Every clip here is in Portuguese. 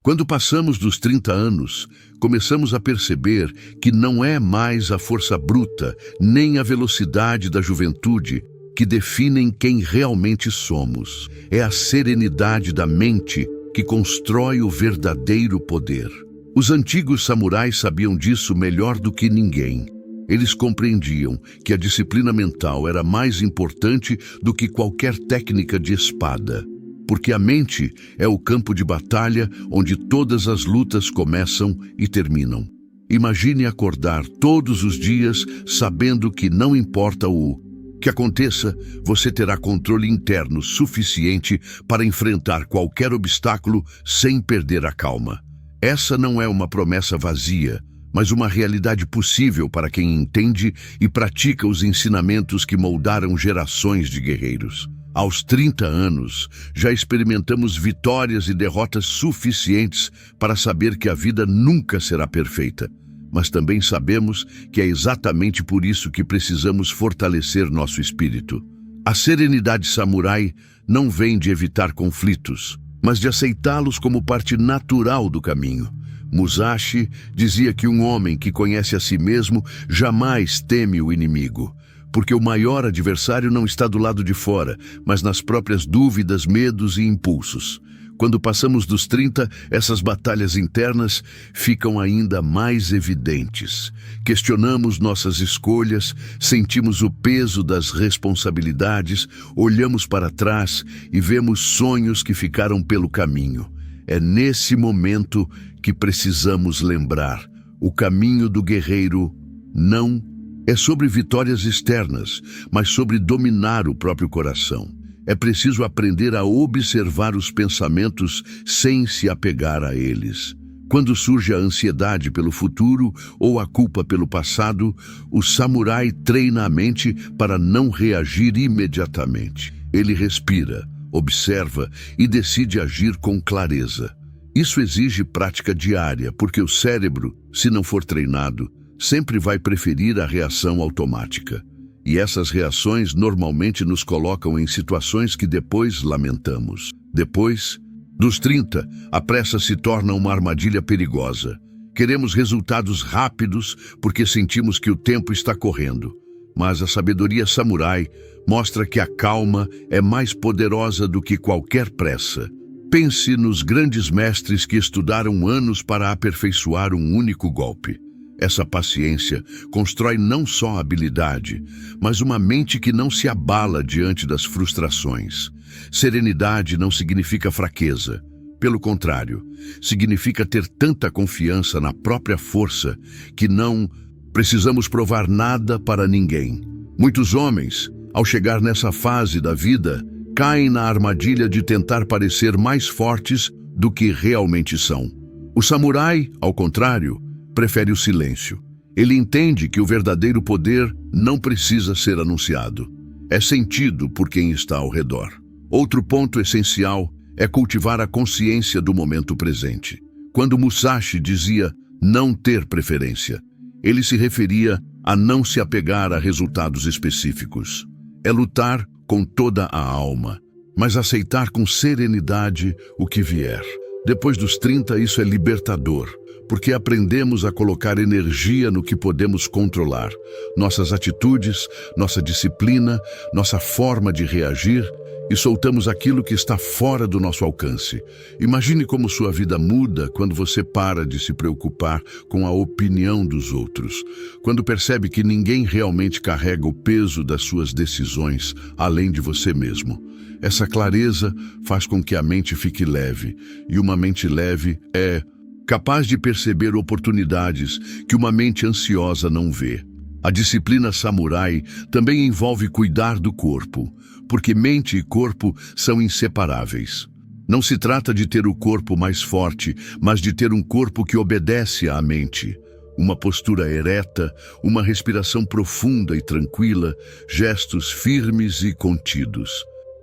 Quando passamos dos 30 anos, começamos a perceber que não é mais a força bruta, nem a velocidade da juventude que definem quem realmente somos. É a serenidade da mente que constrói o verdadeiro poder. Os antigos samurais sabiam disso melhor do que ninguém. Eles compreendiam que a disciplina mental era mais importante do que qualquer técnica de espada, porque a mente é o campo de batalha onde todas as lutas começam e terminam. Imagine acordar todos os dias sabendo que não importa o que aconteça, você terá controle interno suficiente para enfrentar qualquer obstáculo sem perder a calma. Essa não é uma promessa vazia, mas uma realidade possível para quem entende e pratica os ensinamentos que moldaram gerações de guerreiros. Aos 30 anos, já experimentamos vitórias e derrotas suficientes para saber que a vida nunca será perfeita. Mas também sabemos que é exatamente por isso que precisamos fortalecer nosso espírito. A serenidade samurai não vem de evitar conflitos, mas de aceitá-los como parte natural do caminho. Musashi dizia que um homem que conhece a si mesmo jamais teme o inimigo, porque o maior adversário não está do lado de fora, mas nas próprias dúvidas, medos e impulsos. Quando passamos dos 30, essas batalhas internas ficam ainda mais evidentes. Questionamos nossas escolhas, sentimos o peso das responsabilidades, olhamos para trás e vemos sonhos que ficaram pelo caminho. É nesse momento que precisamos lembrar: o caminho do guerreiro não é sobre vitórias externas, mas sobre dominar o próprio coração. É preciso aprender a observar os pensamentos sem se apegar a eles. Quando surge a ansiedade pelo futuro ou a culpa pelo passado, o samurai treina a mente para não reagir imediatamente. Ele respira, observa e decide agir com clareza. Isso exige prática diária, porque o cérebro, se não for treinado, sempre vai preferir a reação automática. E essas reações normalmente nos colocam em situações que depois lamentamos. Depois dos 30, a pressa se torna uma armadilha perigosa. Queremos resultados rápidos porque sentimos que o tempo está correndo. Mas a sabedoria samurai mostra que a calma é mais poderosa do que qualquer pressa. Pense nos grandes mestres que estudaram anos para aperfeiçoar um único golpe. Essa paciência constrói não só habilidade, mas uma mente que não se abala diante das frustrações. Serenidade não significa fraqueza. Pelo contrário, significa ter tanta confiança na própria força que não precisamos provar nada para ninguém. Muitos homens, ao chegar nessa fase da vida, caem na armadilha de tentar parecer mais fortes do que realmente são. O samurai, ao contrário, prefere o silêncio. Ele entende que o verdadeiro poder não precisa ser anunciado. É sentido por quem está ao redor. Outro ponto essencial é cultivar a consciência do momento presente. Quando Musashi dizia não ter preferência, ele se referia a não se apegar a resultados específicos. É lutar com toda a alma, mas aceitar com serenidade o que vier. Depois dos 30, isso é libertador, porque aprendemos a colocar energia no que podemos controlar. Nossas atitudes, nossa disciplina, nossa forma de reagir, e soltamos aquilo que está fora do nosso alcance. Imagine como sua vida muda quando você para de se preocupar com a opinião dos outros, quando percebe que ninguém realmente carrega o peso das suas decisões, além de você mesmo. Essa clareza faz com que a mente fique leve, e uma mente leve é capaz de perceber oportunidades que uma mente ansiosa não vê. A disciplina samurai também envolve cuidar do corpo, porque mente e corpo são inseparáveis. Não se trata de ter o corpo mais forte, mas de ter um corpo que obedece à mente. Uma postura ereta, uma respiração profunda e tranquila, gestos firmes e contidos.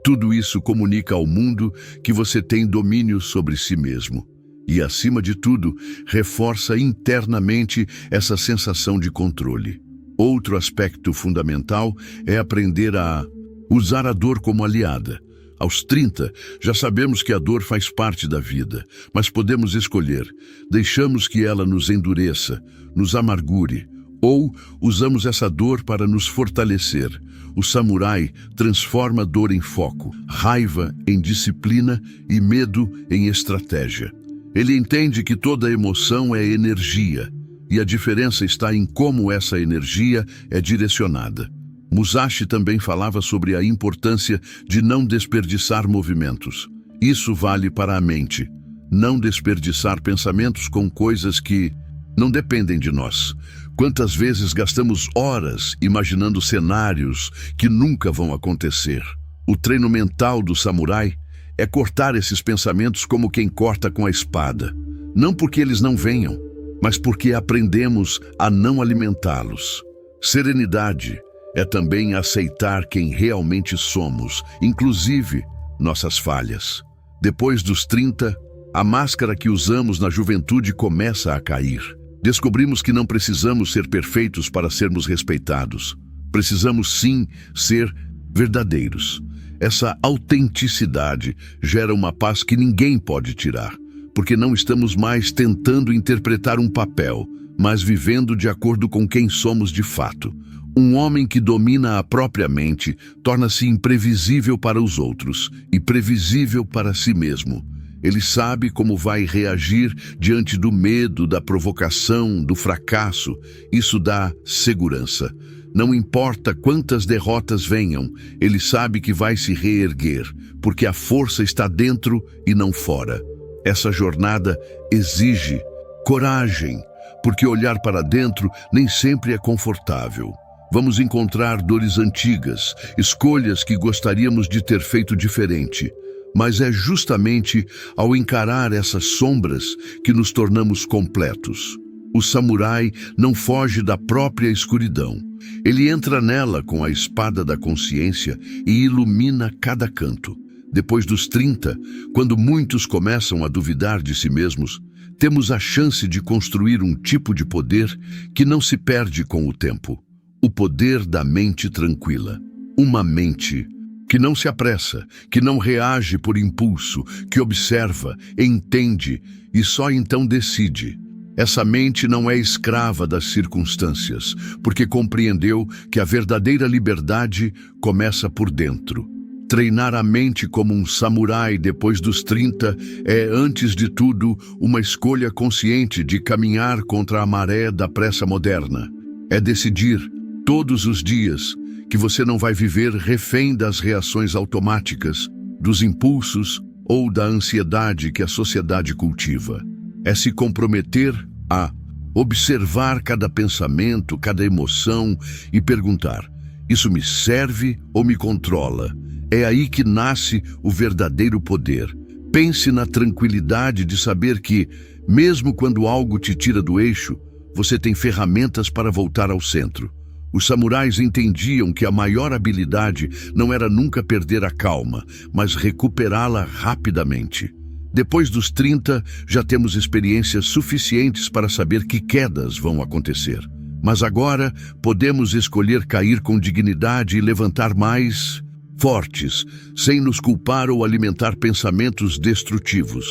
Tudo isso comunica ao mundo que você tem domínio sobre si mesmo. E, acima de tudo, reforça internamente essa sensação de controle. Outro aspecto fundamental é aprender a usar a dor como aliada. Aos 30, já sabemos que a dor faz parte da vida, mas podemos escolher. Deixamos que ela nos endureça, nos amargure, ou usamos essa dor para nos fortalecer. O samurai transforma dor em foco, raiva em disciplina e medo em estratégia. Ele entende que toda emoção é energia, e a diferença está em como essa energia é direcionada. Musashi também falava sobre a importância de não desperdiçar movimentos. Isso vale para a mente. Não desperdiçar pensamentos com coisas que não dependem de nós. Quantas vezes gastamos horas imaginando cenários que nunca vão acontecer? O treino mental do samurai é cortar esses pensamentos como quem corta com a espada. Não porque eles não venham, mas porque aprendemos a não alimentá-los. Serenidade é também aceitar quem realmente somos, inclusive nossas falhas. Depois dos 30, a máscara que usamos na juventude começa a cair. Descobrimos que não precisamos ser perfeitos para sermos respeitados. Precisamos sim ser verdadeiros. Essa autenticidade gera uma paz que ninguém pode tirar, porque não estamos mais tentando interpretar um papel, mas vivendo de acordo com quem somos de fato. Um homem que domina a própria mente torna-se imprevisível para os outros e previsível para si mesmo. Ele sabe como vai reagir diante do medo, da provocação, do fracasso. Isso dá segurança. Não importa quantas derrotas venham, ele sabe que vai se reerguer, porque a força está dentro e não fora. Essa jornada exige coragem, porque olhar para dentro nem sempre é confortável. Vamos encontrar dores antigas, escolhas que gostaríamos de ter feito diferente. Mas é justamente ao encarar essas sombras que nos tornamos completos. O samurai não foge da própria escuridão. Ele entra nela com a espada da consciência e ilumina cada canto. Depois dos 30, quando muitos começam a duvidar de si mesmos, temos a chance de construir um tipo de poder que não se perde com o tempo. O poder da mente tranquila. Uma mente que não se apressa, que não reage por impulso, que observa, entende e só então decide. Essa mente não é escrava das circunstâncias, porque compreendeu que a verdadeira liberdade começa por dentro. Treinar a mente como um samurai depois dos 30 é, antes de tudo, uma escolha consciente de caminhar contra a maré da pressa moderna. É decidir, todos os dias, que você não vai viver refém das reações automáticas, dos impulsos ou da ansiedade que a sociedade cultiva. É se comprometer a observar cada pensamento, cada emoção e perguntar: isso me serve ou me controla? É aí que nasce o verdadeiro poder. Pense na tranquilidade de saber que, mesmo quando algo te tira do eixo, você tem ferramentas para voltar ao centro. Os samurais entendiam que a maior habilidade não era nunca perder a calma, mas recuperá-la rapidamente. Depois dos 30, já temos experiências suficientes para saber que quedas vão acontecer. Mas agora podemos escolher cair com dignidade e levantar mais fortes, sem nos culpar ou alimentar pensamentos destrutivos.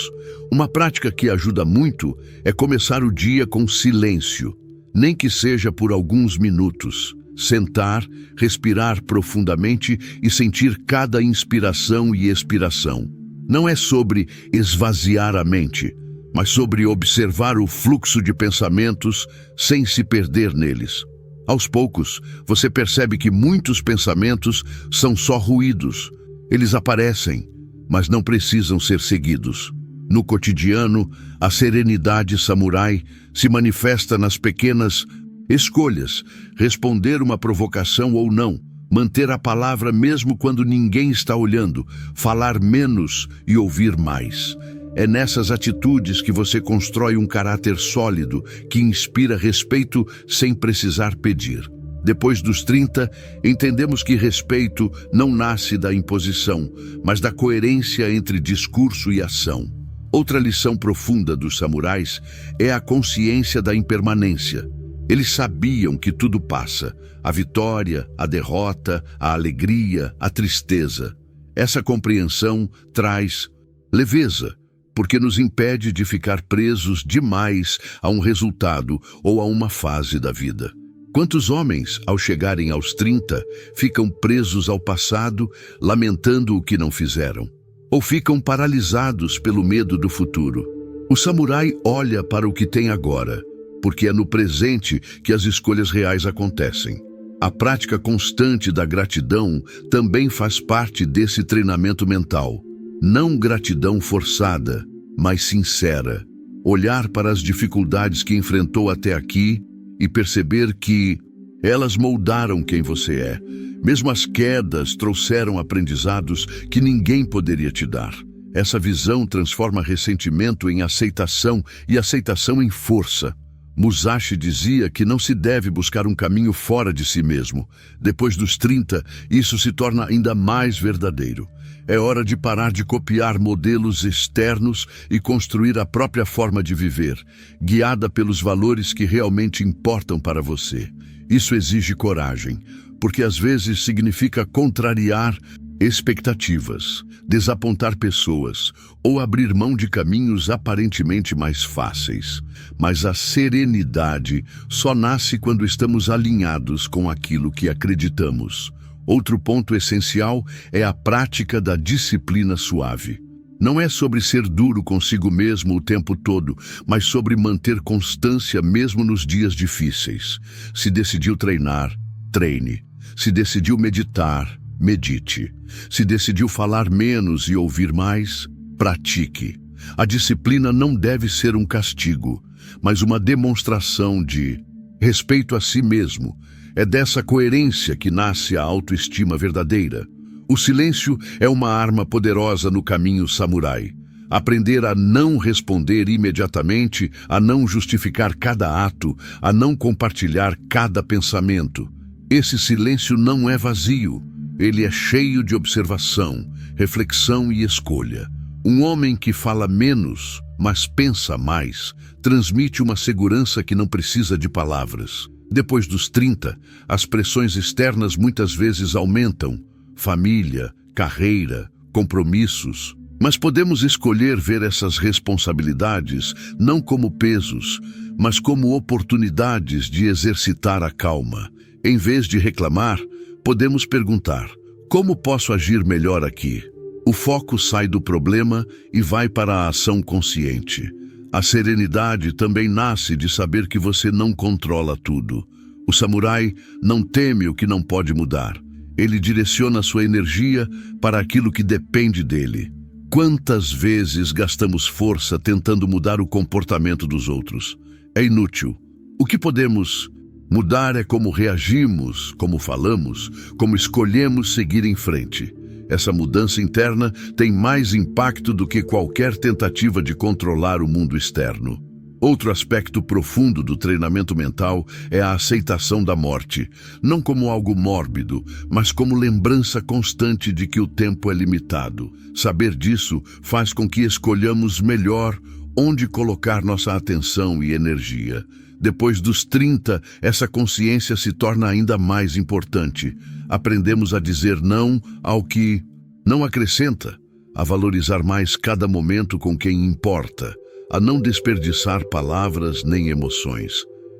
Uma prática que ajuda muito é começar o dia com silêncio, nem que seja por alguns minutos. Sentar, respirar profundamente e sentir cada inspiração e expiração. Não é sobre esvaziar a mente, mas sobre observar o fluxo de pensamentos sem se perder neles. Aos poucos, você percebe que muitos pensamentos são só ruídos. Eles aparecem, mas não precisam ser seguidos. No cotidiano, a serenidade samurai se manifesta nas pequenas escolhas, responder uma provocação ou não, manter a palavra mesmo quando ninguém está olhando, falar menos e ouvir mais. É nessas atitudes que você constrói um caráter sólido, que inspira respeito sem precisar pedir. Depois dos 30, entendemos que respeito não nasce da imposição, mas da coerência entre discurso e ação. Outra lição profunda dos samurais é a consciência da impermanência. Eles sabiam que tudo passa, a vitória, a derrota, a alegria, a tristeza. Essa compreensão traz leveza, porque nos impede de ficar presos demais a um resultado ou a uma fase da vida. Quantos homens, ao chegarem aos 30, ficam presos ao passado, lamentando o que não fizeram? Ou ficam paralisados pelo medo do futuro? O samurai olha para o que tem agora, porque é no presente que as escolhas reais acontecem. A prática constante da gratidão também faz parte desse treinamento mental. Não gratidão forçada, mas sincera. Olhar para as dificuldades que enfrentou até aqui e perceber que elas moldaram quem você é. Mesmo as quedas trouxeram aprendizados que ninguém poderia te dar. Essa visão transforma ressentimento em aceitação e aceitação em força. Musashi dizia que não se deve buscar um caminho fora de si mesmo. Depois dos 30, isso se torna ainda mais verdadeiro. É hora de parar de copiar modelos externos e construir a própria forma de viver, guiada pelos valores que realmente importam para você. Isso exige coragem, porque às vezes significa contrariar expectativas, desapontar pessoas ou abrir mão de caminhos aparentemente mais fáceis. Mas a serenidade só nasce quando estamos alinhados com aquilo que acreditamos. Outro ponto essencial é a prática da disciplina suave. Não é sobre ser duro consigo mesmo o tempo todo, mas sobre manter constância mesmo nos dias difíceis. Se decidiu treinar, treine. Se decidiu meditar, medite. Se decidiu falar menos e ouvir mais, pratique. A disciplina não deve ser um castigo, mas uma demonstração de respeito a si mesmo. É dessa coerência que nasce a autoestima verdadeira. O silêncio é uma arma poderosa no caminho samurai. Aprender a não responder imediatamente, a não justificar cada ato, a não compartilhar cada pensamento. Esse silêncio não é vazio. Ele é cheio de observação, reflexão e escolha. Um homem que fala menos, mas pensa mais, transmite uma segurança que não precisa de palavras. Depois dos 30, as pressões externas muitas vezes aumentam. Família, carreira, compromissos. Mas podemos escolher ver essas responsabilidades não como pesos, mas como oportunidades de exercitar a calma. Em vez de reclamar, podemos perguntar: como posso agir melhor aqui? O foco sai do problema e vai para a ação consciente. A serenidade também nasce de saber que você não controla tudo. O samurai não teme o que não pode mudar. Ele direciona sua energia para aquilo que depende dele. Quantas vezes gastamos força tentando mudar o comportamento dos outros? É inútil. O que podemos mudar é como reagimos, como falamos, como escolhemos seguir em frente. Essa mudança interna tem mais impacto do que qualquer tentativa de controlar o mundo externo. Outro aspecto profundo do treinamento mental é a aceitação da morte, não como algo mórbido, mas como lembrança constante de que o tempo é limitado. Saber disso faz com que escolhamos melhor onde colocar nossa atenção e energia. Depois dos 30, essa consciência se torna ainda mais importante. Aprendemos a dizer não ao que não acrescenta, a valorizar mais cada momento com quem importa, a não desperdiçar palavras nem emoções.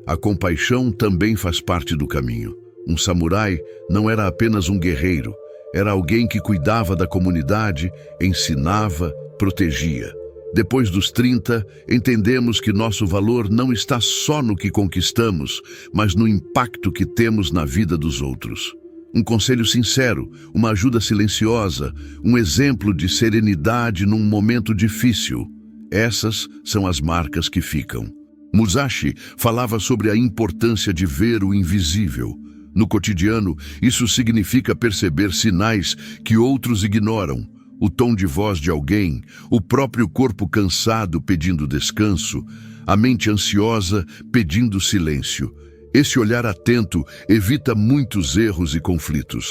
A compaixão também faz parte do caminho. Um samurai não era apenas um guerreiro, era alguém que cuidava da comunidade, ensinava, protegia. Depois dos 30, entendemos que nosso valor não está só no que conquistamos, mas no impacto que temos na vida dos outros. Um conselho sincero, uma ajuda silenciosa, um exemplo de serenidade num momento difícil. Essas são as marcas que ficam. Musashi falava sobre a importância de ver o invisível. No cotidiano, isso significa perceber sinais que outros ignoram. O tom de voz de alguém, o próprio corpo cansado pedindo descanso, a mente ansiosa pedindo silêncio. Esse olhar atento evita muitos erros e conflitos.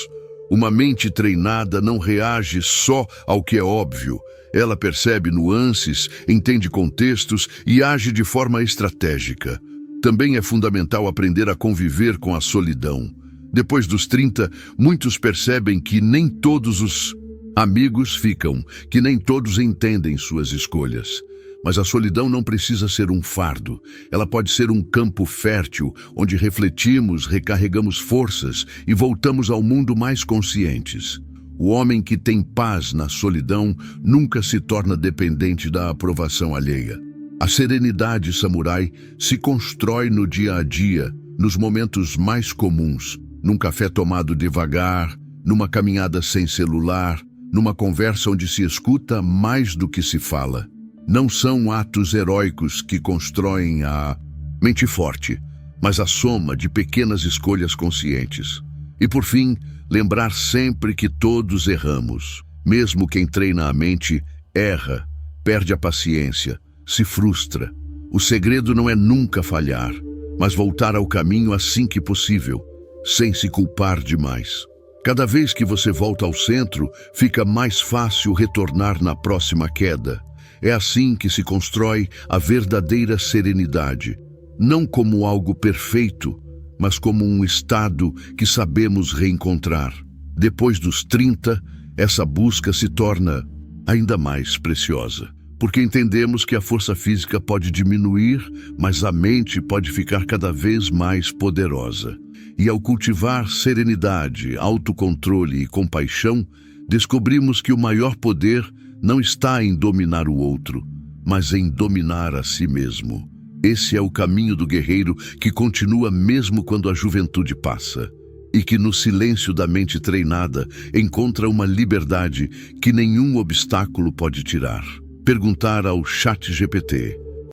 Uma mente treinada não reage só ao que é óbvio. Ela percebe nuances, entende contextos e age de forma estratégica. Também é fundamental aprender a conviver com a solidão. Depois dos 30, muitos percebem que nem todos os Amigos ficam, que nem todos entendem suas escolhas. Mas a solidão não precisa ser um fardo. Ela pode ser um campo fértil, onde refletimos, recarregamos forças e voltamos ao mundo mais conscientes. O homem que tem paz na solidão nunca se torna dependente da aprovação alheia. A serenidade samurai se constrói no dia a dia, nos momentos mais comuns, num café tomado devagar, numa caminhada sem celular, numa conversa onde se escuta mais do que se fala. Não são atos heróicos que constroem a mente forte, mas a soma de pequenas escolhas conscientes. E por fim, lembrar sempre que todos erramos. Mesmo quem treina a mente erra, perde a paciência, se frustra. O segredo não é nunca falhar, mas voltar ao caminho assim que possível, sem se culpar demais. Cada vez que você volta ao centro, fica mais fácil retornar na próxima queda. É assim que se constrói a verdadeira serenidade, não como algo perfeito, mas como um estado que sabemos reencontrar. Depois dos 30, essa busca se torna ainda mais preciosa, porque entendemos que a força física pode diminuir, mas a mente pode ficar cada vez mais poderosa. E ao cultivar serenidade, autocontrole e compaixão, descobrimos que o maior poder não está em dominar o outro, mas em dominar a si mesmo. Esse é o caminho do guerreiro que continua mesmo quando a juventude passa, e que no silêncio da mente treinada encontra uma liberdade que nenhum obstáculo pode tirar. Perguntar ao ChatGPT: